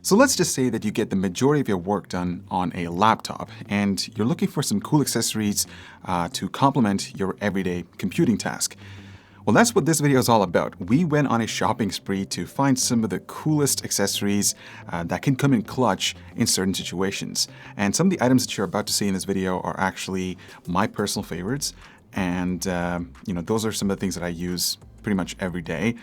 So let's just say that you get the majority of your work done on a laptop and you're looking for some cool accessories to complement your everyday computing task. Well, that's what this video is all about. We went on a shopping spree to find some of the coolest accessories that can come in clutch in certain situations. And some of the items that you're about to see in this video are actually my personal favorites. And those are some of the things that I use pretty much every day.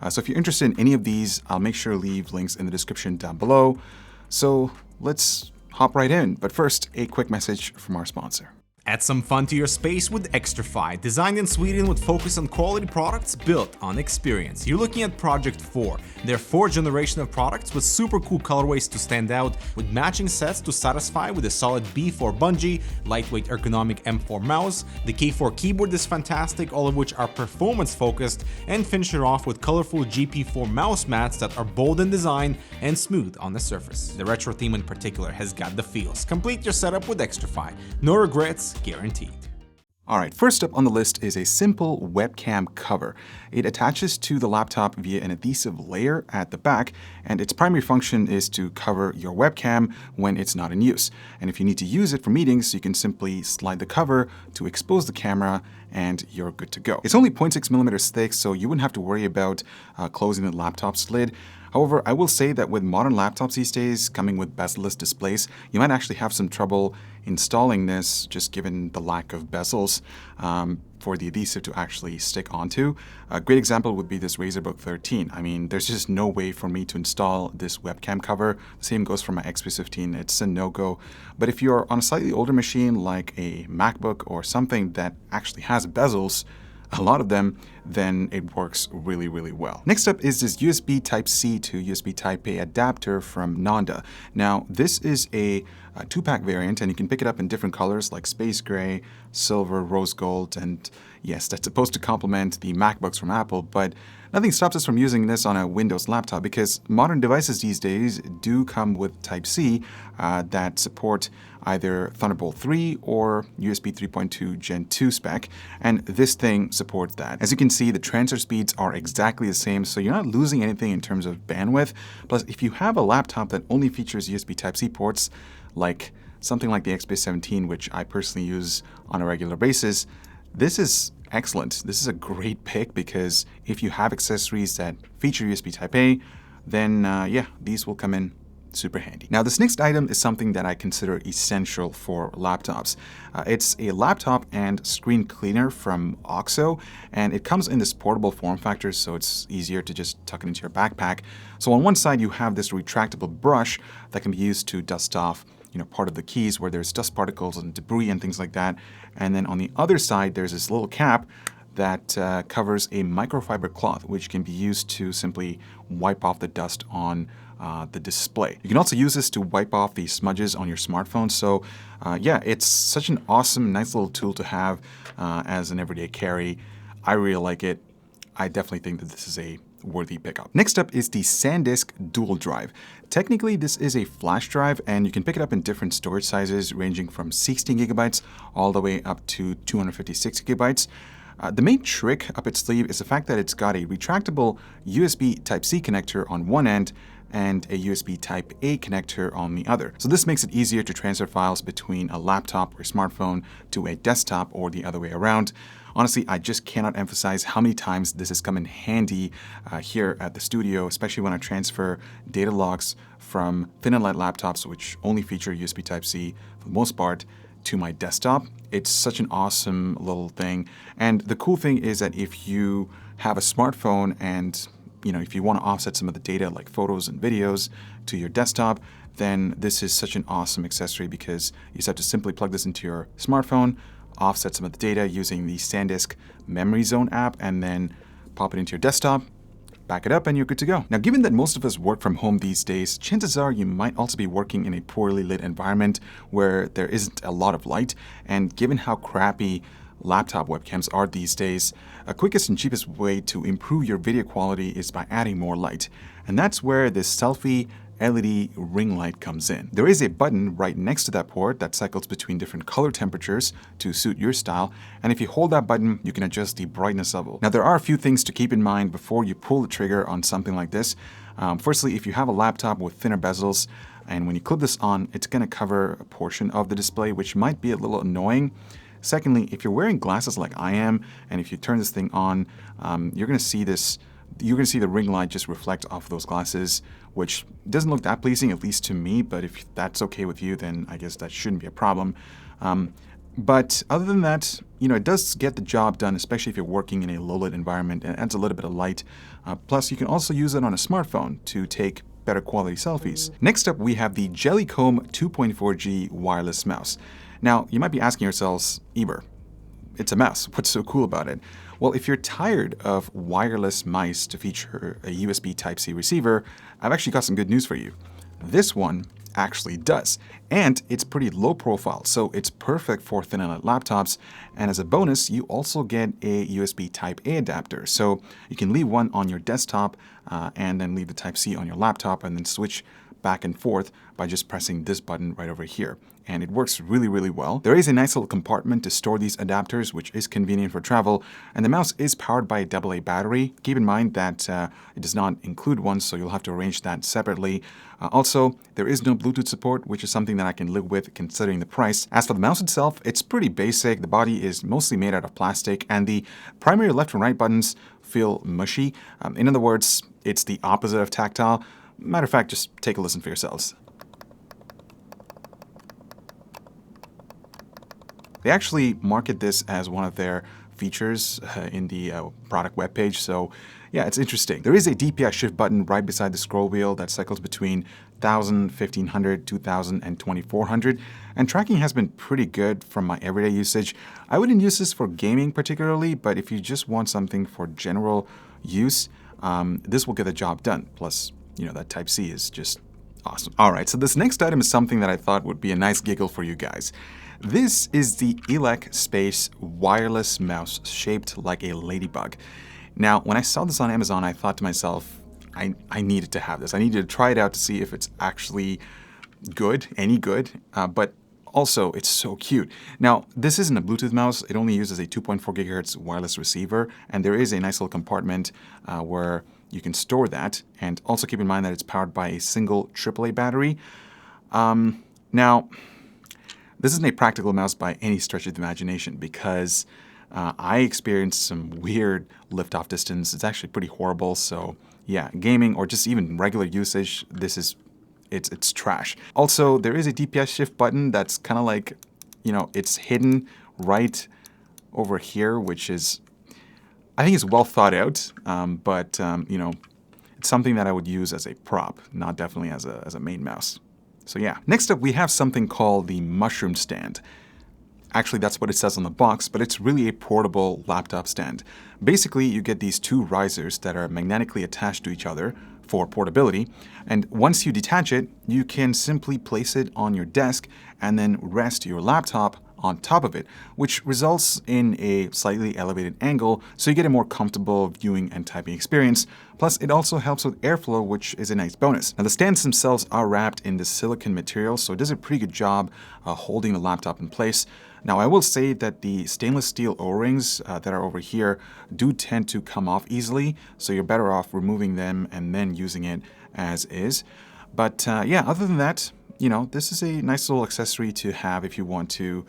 So if you're interested in any of these, I'll make sure to leave links in the description down below. So let's hop right in. But first, a quick message from our sponsor. Add some fun to your space with Extrafy, designed in Sweden with focus on quality products built on experience. You're looking at Project 4, their 4th generation of products with super cool colorways to stand out, with matching sets to satisfy with a solid B4 bungee, lightweight ergonomic M4 mouse, the K4 keyboard is fantastic, all of which are performance focused, and finish it off with colorful GP4 mouse mats that are bold in design and smooth on the surface. The retro theme in particular has got the feels. Complete your setup with Extrafy. No regrets, guaranteed. All right, first up on the list is a simple webcam cover. It attaches to the laptop via an adhesive layer at the back, and its primary function is to cover your webcam when it's not in use. And if you need to use it for meetings, you can simply slide the cover to expose the camera and you're good to go. It's only 0.6 millimeters thick, so you wouldn't have to worry about closing the laptop's lid. However, I will say that with modern laptops these days coming with bezel-less displays, you might actually have some trouble installing this just given the lack of bezels for the adhesive to actually stick onto. A great example would be this Razer Book 13. I mean, there's just no way for me to install this webcam cover. The same goes for my XP 15. It's a no-go. But if you're on a slightly older machine like a MacBook or something that actually has bezels, a lot of them, then it works really, really well. Next up is this USB Type-C to USB Type-A adapter from Nonda. Now, this is a 2-pack variant, and you can pick it up in different colors like space gray, silver, rose gold, and yes, that's supposed to complement the MacBooks from Apple, but nothing stops us from using this on a Windows laptop because modern devices these days do come with Type-C that support either Thunderbolt 3 or USB 3.2 Gen 2 spec, and this thing supports that. As you can see, the transfer speeds are exactly the same, so you're not losing anything in terms of bandwidth. Plus, if you have a laptop that only features USB Type-C ports, like something like the XP 17, which I personally use on a regular basis, this is excellent. This is a great pick because if you have accessories that feature USB Type-A, then yeah, these will come in super handy. Now, this next item is something that I consider essential for laptops. It's a laptop and screen cleaner from OXO, and it comes in this portable form factor, so it's easier to just tuck it into your backpack. So on one side, you have this retractable brush that can be used to dust off part of the keys where there's dust particles and debris and things like that. And then on the other side, there's this little cap that covers a microfiber cloth, which can be used to simply wipe off the dust on the display. You can also use this to wipe off the smudges on your smartphone. So yeah, it's such an awesome, nice little tool to have as an everyday carry. I really like it. I definitely think that this is a worthy pickup. Next up is the Sandisk Dual Drive. Technically, this is a flash drive, and you can pick it up in different storage sizes ranging from 16 gigabytes all the way up to 256 gigabytes. The main trick up its sleeve is the fact that it's got a retractable USB Type-C connector on one end and a USB Type-A connector on the other. So this makes it easier to transfer files between a laptop or smartphone to a desktop or the other way around. Honestly, I just cannot emphasize how many times this has come in handy here at the studio, especially when I transfer data logs from thin and light laptops, which only feature USB Type-C for the most part, to my desktop. It's such an awesome little thing. And the cool thing is that if you have a smartphone and if you want to offset some of the data like photos and videos to your desktop, then this is such an awesome accessory because you just have to simply plug this into your smartphone, offset some of the data using the Sandisk Memory Zone app, and then pop it into your desktop, back it up, and you're good to go. Now, given that most of us work from home these days, chances are you might also be working in a poorly lit environment where there isn't a lot of light, and given how crappy laptop webcams are these days, a quickest and cheapest way to improve your video quality is by adding more light. And that's where this selfie LED ring light comes in. There is a button right next to that port that cycles between different color temperatures to suit your style, and if you hold that button, you can adjust the brightness level. Now, there are a few things to keep in mind before you pull the trigger on something like this. Firstly, if you have a laptop with thinner bezels, and when you clip this on, it's going to cover a portion of the display, which might be a little annoying. Secondly, if you're wearing glasses like I am, and if you turn this thing on, you're going to see this. You're going to see the ring light just reflect off of those glasses, which doesn't look that pleasing, at least to me. But if that's okay with you, then I guess that shouldn't be a problem. But other than that, it does get the job done, especially if you're working in a low-lit environment, and it adds a little bit of light. Plus, you can also use it on a smartphone to take better quality selfies. Next up, we have the Jellycomb 2.4G wireless mouse. Now, you might be asking yourselves, Eber, it's a mouse. What's so cool about it? Well, if you're tired of wireless mice to feature a USB Type-C receiver, I've actually got some good news for you. This one actually does. And it's pretty low profile, so it's perfect for thin and light laptops. And as a bonus, you also get a USB Type-A adapter. So you can leave one on your desktop and then leave the Type-C on your laptop and then switch back and forth by just pressing this button right over here. And it works really, really well. There is a nice little compartment to store these adapters, which is convenient for travel. And the mouse is powered by a AA battery. Keep in mind that it does not include one, so you'll have to arrange that separately. Also, there is no Bluetooth support, which is something that I can live with considering the price. As for the mouse itself, it's pretty basic. The body is mostly made out of plastic, and the primary left and right buttons feel mushy. In other words, it's the opposite of tactile. Matter of fact, just take a listen for yourselves. They actually market this as one of their features in the product webpage, so yeah, it's interesting. There is a DPI shift button right beside the scroll wheel that cycles between 1000, 1500, 2000, and 2400, and tracking has been pretty good from my everyday usage. I wouldn't use this for gaming particularly, but if you just want something for general use, this will get the job done. Plus, that Type-C is just awesome. All right, so this next item is something that I thought would be a nice giggle for you guys. This is the Elec Space wireless mouse shaped like a ladybug. Now, when I saw this on Amazon, I thought to myself, I needed to have this. I needed to try it out to see if it's actually good, any good, but also it's so cute. Now, this isn't a Bluetooth mouse. It only uses a 2.4 gigahertz wireless receiver, and there is a nice little compartment where you can store that. And also keep in mind that it's powered by a single AAA battery. Now, this isn't a practical mouse by any stretch of the imagination because I experienced some weird lift-off distance. It's actually pretty horrible. So yeah, gaming or just even regular usage, it's trash. Also, there is a DPI shift button that's kind of like, it's hidden right over here, which is, I think it's well thought out, but it's something that I would use as a prop, not definitely as a main mouse. So yeah. Next up, we have something called the Mushroom Stand. Actually, that's what it says on the box, but it's really a portable laptop stand. Basically, you get these two risers that are magnetically attached to each other for portability, and once you detach it, you can simply place it on your desk and then rest your laptop on top of it, which results in a slightly elevated angle, so you get a more comfortable viewing and typing experience. Plus, it also helps with airflow, which is a nice bonus. Now, the stands themselves are wrapped in this silicone material, so it does a pretty good job holding the laptop in place. Now, I will say that the stainless steel O-rings that are over here do tend to come off easily, so you're better off removing them and then using it as is. But yeah, other than that, this is a nice little accessory to have if you want to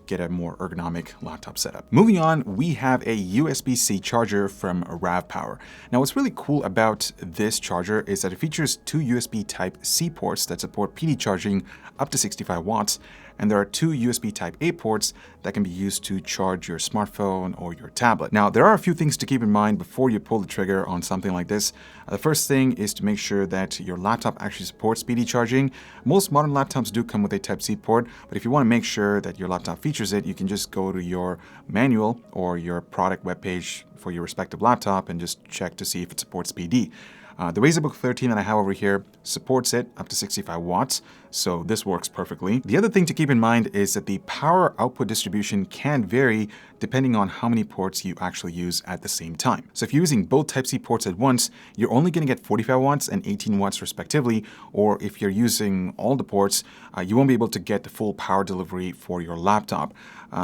get a more ergonomic laptop setup. Moving on, we have a USB-C charger from RAVPower. Now, what's really cool about this charger is that it features two USB Type-C ports that support PD charging up to 65 watts, and there are two USB Type-A ports that can be used to charge your smartphone or your tablet. Now, there are a few things to keep in mind before you pull the trigger on something like this. The first thing is to make sure that your laptop actually supports PD charging. Most modern laptops do come with a Type-C port, but if you want to make sure that your laptop features it, you can just go to your manual or your product webpage for your respective laptop and just check to see if it supports PD. The Razorbook 13 that I have over here supports it up to 65 watts, so this works perfectly. The other thing to keep in mind is that the power output distribution can vary depending on how many ports you actually use at the same time. So if you're using both Type-C ports at once, you're only going to get 45 watts and 18 watts respectively, or if you're using all the ports, you won't be able to get the full power delivery for your laptop.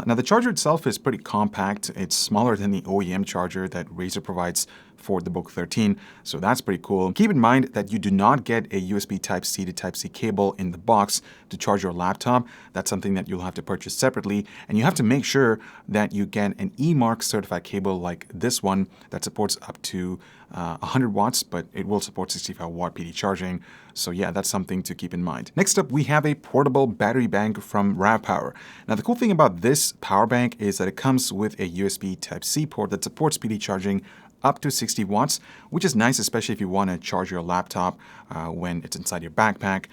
Now, the charger itself is pretty compact. It's smaller than the OEM charger that Razer provides for the Book 13, so that's pretty cool. Keep in mind that you do not get a USB Type-C to Type-C cable in the box to charge your laptop. That's something that you'll have to purchase separately, and you have to make sure that you get an E-Mark certified cable like this one that supports up to 100 watts, but it will support 65 watt PD charging. So yeah, that's something to keep in mind. Next up, we have a portable battery bank from RAVPower. Now, the cool thing about this power bank is that it comes with a USB Type-C port that supports PD charging up to 60 watts, which is nice, especially if you want to charge your laptop when it's inside your backpack.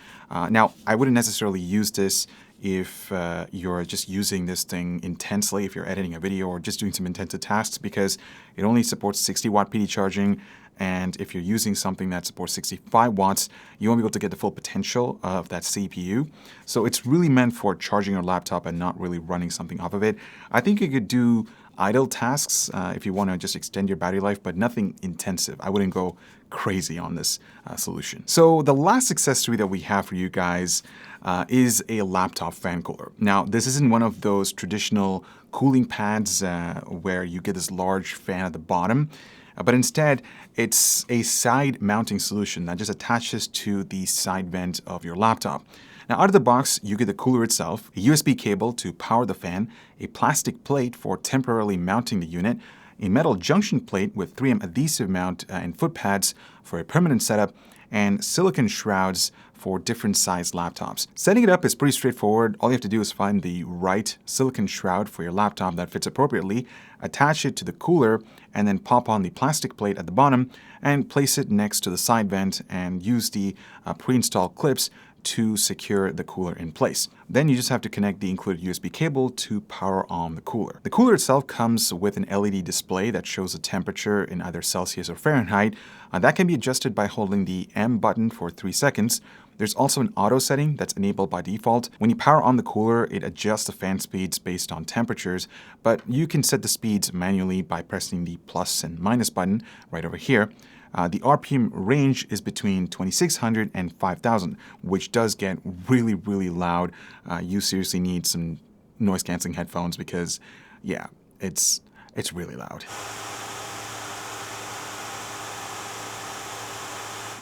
Now, I wouldn't necessarily use this if you're just using this thing intensely, if you're editing a video or just doing some intensive tasks, because it only supports 60 watt PD charging. And if you're using something that supports 65 watts, you won't be able to get the full potential of that CPU. So it's really meant for charging your laptop and not really running something off of it. I think you could do idle tasks if you want to just extend your battery life, but nothing intensive. I wouldn't go crazy on this solution. So the last accessory that we have for you guys is a laptop fan cooler. Now, this isn't one of those traditional cooling pads where you get this large fan at the bottom, but instead it's a side mounting solution that just attaches to the side vent of your laptop. Now, out of the box, you get the cooler itself, a USB cable to power the fan, a plastic plate for temporarily mounting the unit, a metal junction plate with 3M adhesive mount and foot pads for a permanent setup, and silicone shrouds for different size laptops. Setting it up is pretty straightforward. All you have to do is find the right silicone shroud for your laptop that fits appropriately, attach it to the cooler, and then pop on the plastic plate at the bottom and place it next to the side vent and use the pre-installed clips to secure the cooler in place. Then you just have to connect the included USB cable to power on the cooler. The cooler itself comes with an LED display that shows the temperature in either Celsius or Fahrenheit. That can be adjusted by holding the M button for 3 seconds. There's also an auto setting that's enabled by default. When you power on the cooler, it adjusts the fan speeds based on temperatures, but you can set the speeds manually by pressing the plus and minus button right over here. The RPM range is between 2600 and 5000, which does get really, really loud. You seriously need some noise canceling headphones because, yeah, it's really loud.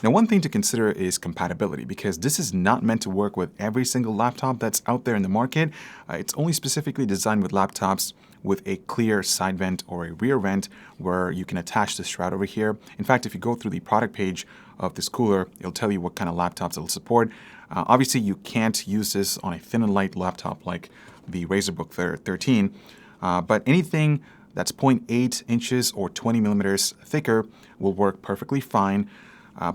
Now, one thing to consider is compatibility, because this is not meant to work with every single laptop that's out there in the market. It's only specifically designed with laptops with a clear side vent or a rear vent where you can attach the shroud over here. In fact, if you go through the product page of this cooler, it'll tell you what kind of laptops it'll support. Obviously, you can't use this on a thin and light laptop like the Razer Book 13, but anything that's 0.8 inches or 20 millimeters thicker will work perfectly fine.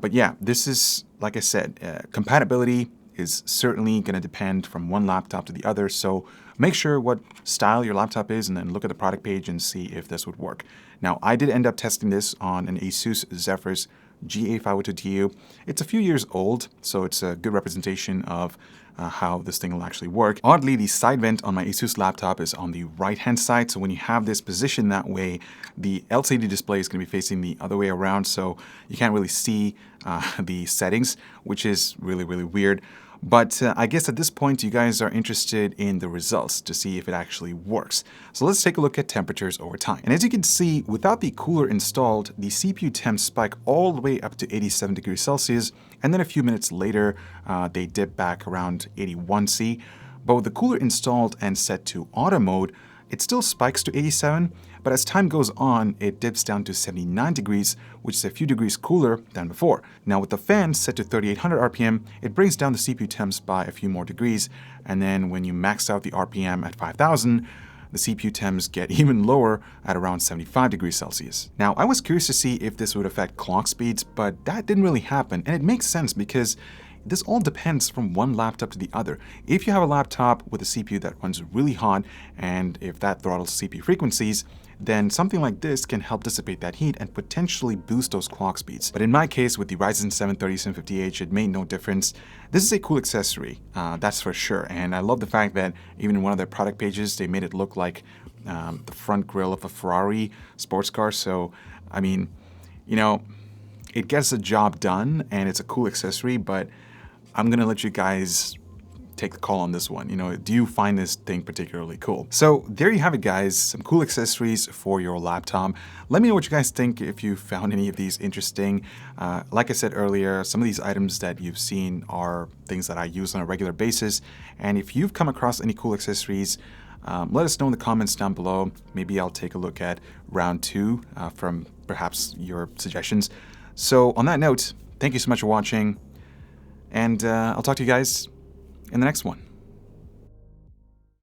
But yeah, this is, like I said, compatibility is certainly going to depend from one laptop to the other. So make sure what style your laptop is and then look at the product page and see if this would work. Now, I did end up testing this on an Asus Zephyrus GA502TU. It's a few years old, so it's a good representation of how this thing will actually work. Oddly, the side vent on my Asus laptop is on the right-hand side, so when you have this positioned that way, the LCD display is going to be facing the other way around, so you can't really see the settings, which is really, really weird. But I guess at this point, you guys are interested in the results to see if it actually works. So let's take a look at temperatures over time. And as you can see, without the cooler installed, the CPU temps spike all the way up to 87 degrees Celsius, and then a few minutes later, they dip back around 81 C. But with the cooler installed and set to auto mode, it still spikes to 87, but as time goes on, it dips down to 79 degrees, which is a few degrees cooler than before. Now with the fan set to 3800 RPM, it brings down the CPU temps by a few more degrees, and then when you max out the RPM at 5000, the CPU temps get even lower at around 75 degrees Celsius. Now, I was curious to see if this would affect clock speeds, but that didn't really happen, and it makes sense because this all depends from one laptop to the other. If you have a laptop with a CPU that runs really hot, and if that throttles CPU frequencies, then something like this can help dissipate that heat and potentially boost those clock speeds. But in my case, with the Ryzen 7 3750H, it made no difference. This is a cool accessory, that's for sure. And I love the fact that even in one of their product pages, they made it look like the front grille of a Ferrari sports car. So, I mean, you know, it gets the job done and it's a cool accessory, but I'm gonna let you guys take the call on this one. You know, do you find this thing particularly cool? So there you have it, guys. Some cool accessories for your laptop. Let me know what you guys think if you found any of these interesting. Like I said earlier, some of these items that you've seen are things that I use on a regular basis. And if you've come across any cool accessories, let us know in the comments down below. Maybe I'll take a look at round 2 from perhaps your suggestions. So on that note, thank you so much for watching, and I'll talk to you guys in the next one.